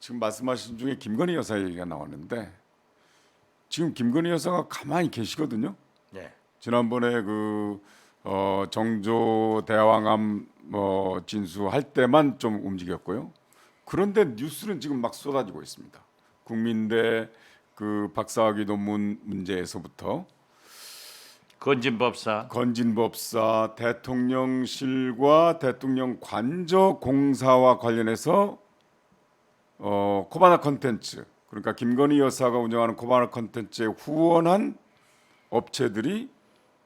지금 말씀하신 중에 김건희 여사 얘기가 나왔는데 지금 김건희 여사가 가만히 계시거든요. 네. 지난번에 정조 대왕암 진수할 때만 좀 움직였고요. 그런데 뉴스는 지금 막 쏟아지고 있습니다. 국민대 그 박사학위 논문 문제에서부터 건진법사 대통령실과 대통령 관저 공사와 관련해서 코바나 컨텐츠, 그러니까 김건희 여사가 운영하는 코바나 컨텐츠에 후원한 업체들이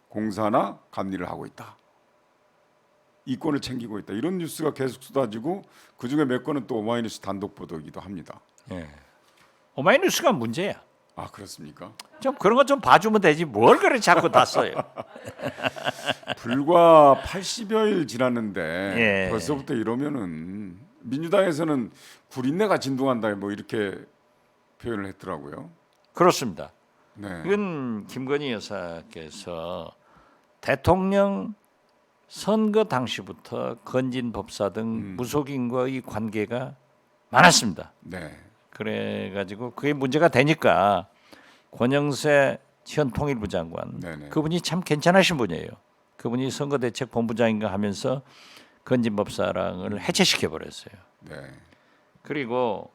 공사나 감리를 하고 있다. 이권을 챙기고 있다. 이런 뉴스가 계속 쏟아지고 그중에 몇 건은 또 오마이뉴스 단독 보도이기도 합니다. 예. 오마이뉴스가 문제야. 아, 그렇습니까? 좀 그런 거 좀 봐주면 되지. 뭘 그래 자꾸 다 써요. 불과 80여일 지났는데 예. 벌써부터 이러면은 민주당에서는 구린내가 진동한다 뭐 이렇게 표현을 했더라고요. 그렇습니다. 네. 이건 김건희 여사께서 대통령 선거 당시부터 건진법사 등 무속인과의 관계가 많았습니다. 네. 그래가지고 그게 문제가 되니까 권영세 현 통일부 장관 네네. 그분이 참 괜찮으신 분이에요. 그분이 선거대책본부장인가 하면서 건진법사랑을 해체시켜 버렸어요. 네. 그리고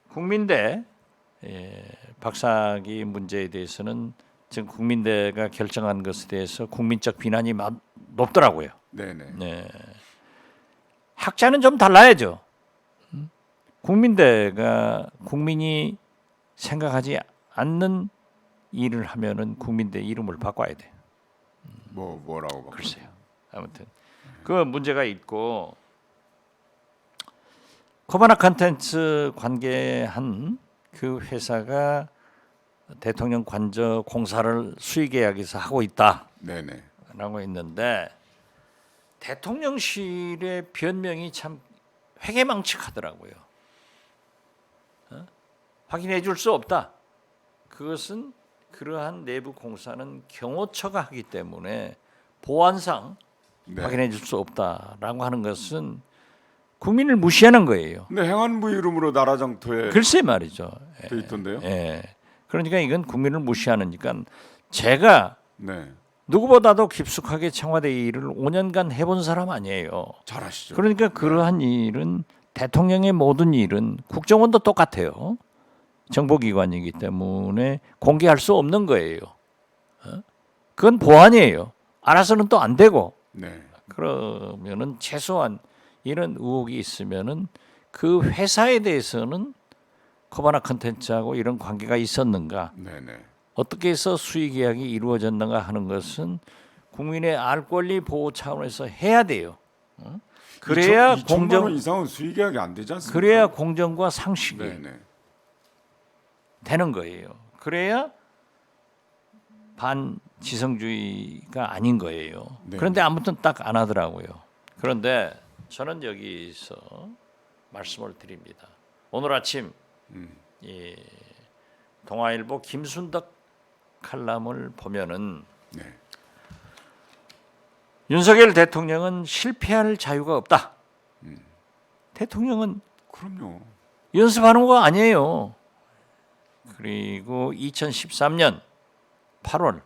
국민대 박사학위 문제에 대해서는 지금 국민대가 결정한 것에 대해서 국민적 비난이 높더라고요. 네네. 네. 학자는 좀 달라야죠. 국민대가 국민이 생각하지 않는 일을 하면은 국민대 이름을 바꿔야 돼. 뭐라고 바꿔요? 글쎄요. 아무튼 그 문제가 있고 코바나 컨텐츠 관계한 그 회사가 대통령 관저 공사를 수의계약에서 하고 있다라고 네네. 했는데 대통령실의 변명이 참 회개망측하더라고요. 확인해 줄 수 없다. 그것은 그러한 내부 공사는 경호처가 하기 때문에 보안상 네. 확인해 줄 수 없다라고 하는 것은 국민을 무시하는 거예요. 근데 행안부 이름으로 나라장터에 글쎄 말이죠. 돼 있던데요. 예. 그러니까 이건 국민을 무시하니까 제가 네. 누구보다도 깊숙하게 청와대 일을 5년간 해본 사람 아니에요. 잘하시죠. 그러니까 그러한 일은 대통령의 모든 일은 국정원도 똑같아요. 정보기관이기 때문에 공개할 수 없는 거예요. 그건 보안이에요. 알아서는 또 안 되고 네. 그러면은 최소한 이런 의혹이 있으면은 그 회사에 대해서는 코바나 컨텐츠하고 이런 관계가 있었는가, 네네. 어떻게 해서 수의 계약이 이루어졌는가 하는 것은 국민의 알 권리 보호 차원에서 해야 돼요. 그래야 2천만 원 이상은 수의계약이 안 되지 않습니까? 그래야 공정과 상식이 네네. 되는 거예요. 그래야 반지성주의가 아닌 거예요. 네. 그런데 아무튼 딱 안 하더라고요. 그런데 저는 여기서 말씀을 드립니다. 오늘 아침 이 동아일보 김순덕 칼럼을 보면은 네. 윤석열 대통령은 실패할 자유가 없다. 대통령은 그럼요. 연습하는 거 아니에요. 그리고 2013년 8월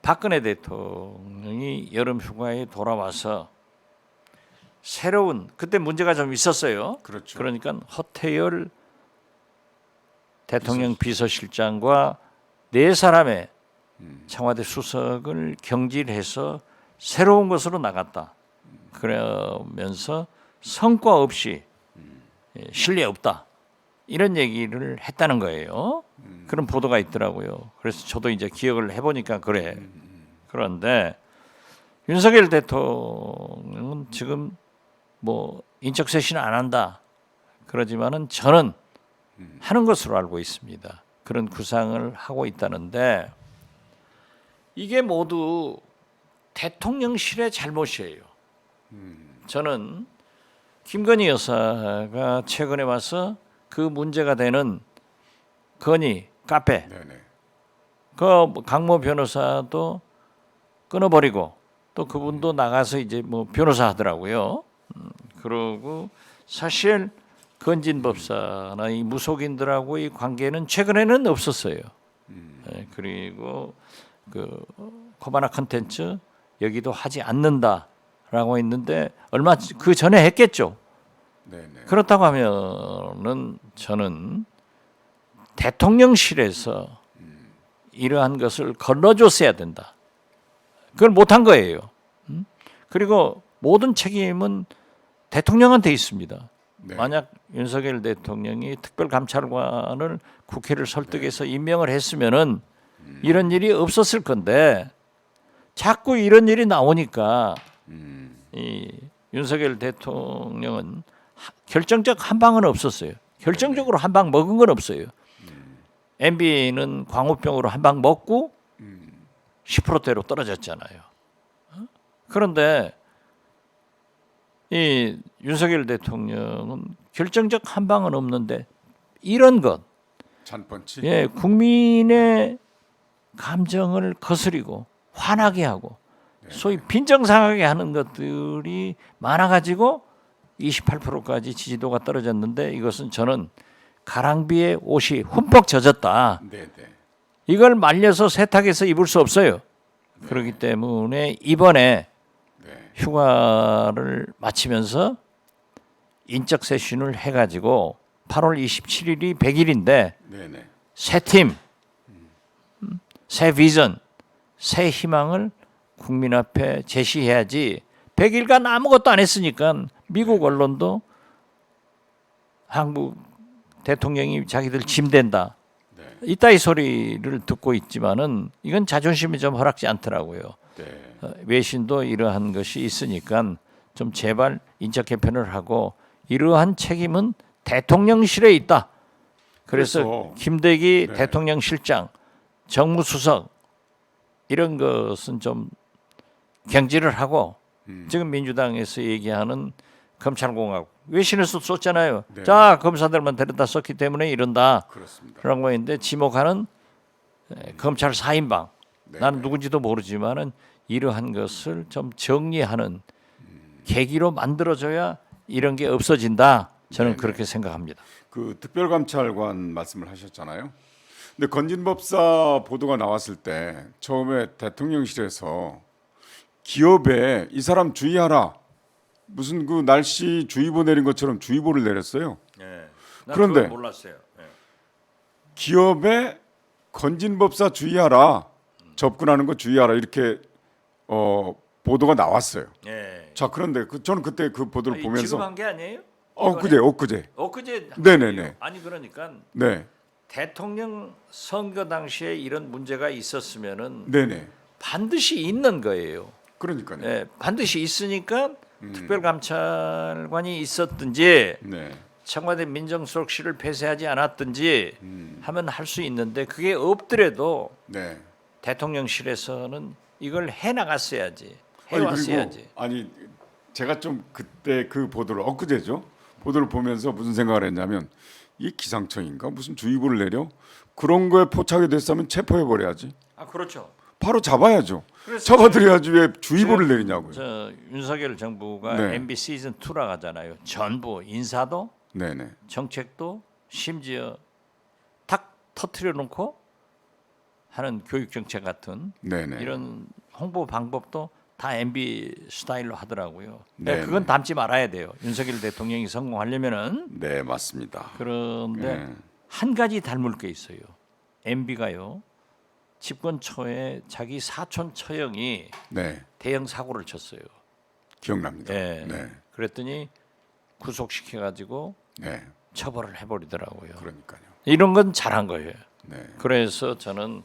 박근혜 대통령이 여름 휴가에 돌아와서 새로운 그때 문제가 좀 있었어요. 그렇죠. 그러니까 허태열 대통령 비서실장과 네 사람의 청와대 수석을 경질해서 새로운 곳으로 나갔다. 그러면서 성과 없이 신뢰 없다. 이런 얘기를 했다는 거예요. 그런 보도가 있더라고요. 그래서 저도 이제 기억을 해보니까 그래. 그런데 윤석열 대통령은 지금 뭐 인적 쇄신 안 한다. 그러지만은 저는 하는 것으로 알고 있습니다. 그런 구상을 하고 있다는데 이게 모두 대통령실의 잘못이에요. 저는 김건희 여사가 최근에 와서 그 문제가 되는 건희 카페 네네. 그 강모 변호사도 끊어버리고 또 그분도 나가서 이제 뭐 변호사 하더라고요. 그러고 사실 건진 법사나 이 무속인들하고의 관계는 최근에는 없었어요. 예, 그리고 그 코바나 컨텐츠 여기도 하지 않는다라고 했는데 얼마 그 전에 했겠죠. 네네. 그렇다고 하면은 저는 대통령실에서 이러한 것을 걸러줬어야 된다. 그걸 못한 거예요. 그리고 모든 책임은 대통령한테 있습니다. 네. 만약 윤석열 대통령이 특별감찰관을 국회를 설득해서 임명을 했으면은 이런 일이 없었을 건데 자꾸 이런 일이 나오니까 이 윤석열 대통령은 결정적 한 방은 없었어요. 결정적으로 한 방 먹은 건 없어요. MB는 광우병으로 한 방 먹고 10%대로 떨어졌잖아요. 그런데 이 윤석열 대통령은 결정적 한 방은 없는데 이런 것, 잔펀치. 예, 국민의 감정을 거스리고 화나게 하고 소위 빈정상하게 하는 것들이 많아가지고 28%까지 지지도가 떨어졌는데 이것은 저는 가랑비에 옷이 흠뻑 젖었다. 네네. 이걸 말려서 세탁해서 입을 수 없어요. 그렇기 때문에 이번에 네. 휴가를 마치면서 인적 쇄신을 해가지고 8월 27일이 100일인데 네네. 새 팀, 새 비전, 새 희망을 국민 앞에 제시해야지 100일간 아무것도 안 했으니까 미국 언론도 한국 대통령이 자기들 짐된다. 네. 이따위 소리를 듣고 있지만은 이건 자존심이 좀 허락지 않더라고요. 네. 외신도 이러한 것이 있으니까 좀 제발 인적 개편을 하고 이러한 책임은 대통령실에 있다. 그래서 그래서, 김대기 네. 대통령실장, 정무수석 이런 것은 좀 경질을 하고 지금 민주당에서 얘기하는 검찰공화국 외신에서 썼잖아요. 네. 자 검사들만 데려다 썼기 때문에 이런다. 그렇습니다. 라고 했는데 지목하는 검찰 4인방 네. 나는 누군지도 모르지만은 이러한 것을 좀 정리하는 계기로 만들어줘야 이런 게 없어진다. 저는 네네. 그렇게 생각합니다. 그 특별감찰관 말씀을 하셨잖아요. 근데 건진법사 보도가 나왔을 때 처음에 대통령실에서 기업에 이 사람 주의하라. 무슨 그 날씨 주의보 내린 것처럼 주의보를 내렸어요. 그런데 몰랐어요. 기업에 건진법사 주의하라. 접근하는 거 주의하라. 이렇게 보도가 나왔어요. 자, 그런데 저는 그때 그 보도를 지금 보면서 한 게 아니에요? 엊그제 엊그제 한 네네네. 거예요. 아니 그러니까 네. 대통령 선거 당시에 이런 문제가 있었으면은 네네. 반드시 있는 거예요. 그러니까요. 예, 반드시 있으니까 특별감찰관이 있었든지 네. 청와대 민정수석실을 폐쇄하지 않았든지 하면 할 수 있는데 그게 없더라도 네. 대통령실에서는 이걸 해 나갔어야지. 해 아니, 왔어야지. 그리고 아니 제가 좀 그때 그 보도를 엊그제죠. 보도를 보면서 무슨 생각을 했냐면 이 기상청인가 무슨 주의보를 내려 그런 거에 포착이 됐으면 체포해 버려야지. 아 그렇죠. 바로 잡아야죠. 그래서 잡아들여야지 왜 주의보를 내리냐고요. 저 윤석열 정부가 네. MB 시즌 2라 가잖아요. 전부 인사도 네네. 정책도 심지어 탁 터트려 놓고 하는 교육 정책 같은 네네. 이런 홍보 방법도 다 MB 스타일로 하더라고요. 네네. 그건 담지 말아야 돼요. 윤석열 대통령이 성공하려면은. 네 맞습니다. 그런데 네. 한 가지 닮을 게 있어요. MB가요. 집권 초에 자기 사촌 처형이 네 대형 사고를 쳤어요. 기억납니다. 네. 네. 그랬더니 구속시켜 가지고 네. 처벌을 해버리더라고요. 그러니까요. 이런 건 잘한 거예요. 네. 그래서 저는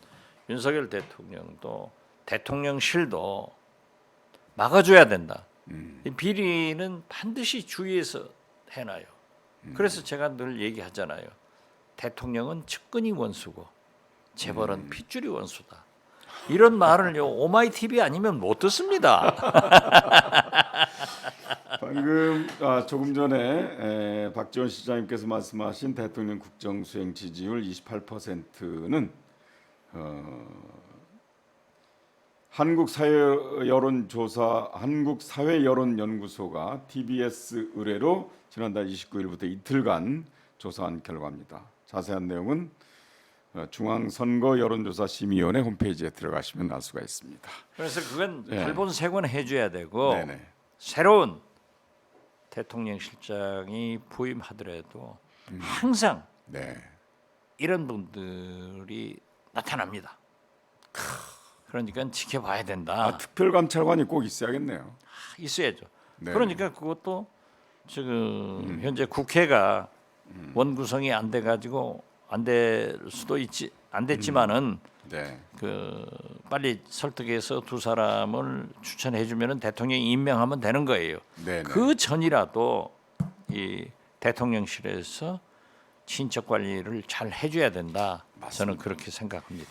윤석열 대통령도 대통령실도 막아줘야 된다. 이 비리는 반드시 주의해서 해놔요. 그래서 제가 늘 얘기하잖아요. 대통령은 측근이 원수고 재벌은 핏줄이 원수다. 이런 말을요 오마이 TV 아니면 못 듣습니다. 방금 조금 전에 박지원 시장님께서 말씀하신 대통령 국정수행 지지율 28%는 한국사회여론연구소가 TBS 의뢰로 지난달 29일부터 이틀간 조사한 결과입니다. 자세한 내용은 중앙선거여론조사심의위원회 홈페이지에 들어가시면 알 수가 있습니다. 그래서 그건 네. 발본색원 해줘야 되고 네네. 새로운 대통령실장이 부임하더라도 항상 네. 이런 분들이 나타납니다. 그러니까 지켜봐야 된다. 특별감찰관이 꼭 있어야겠네요. 있어야죠. 네. 그러니까 그것도 지금 현재 국회가 원구성이 안 돼 가지고 안 될 수도 있지 안 됐지만은 네. 그 빨리 설득해서 두 사람을 추천해 주면은 대통령이 임명하면 되는 거예요. 네네. 그 전이라도 이 대통령실에서 친척 관리를 잘 해줘야 된다. 저는 그렇게 생각합니다.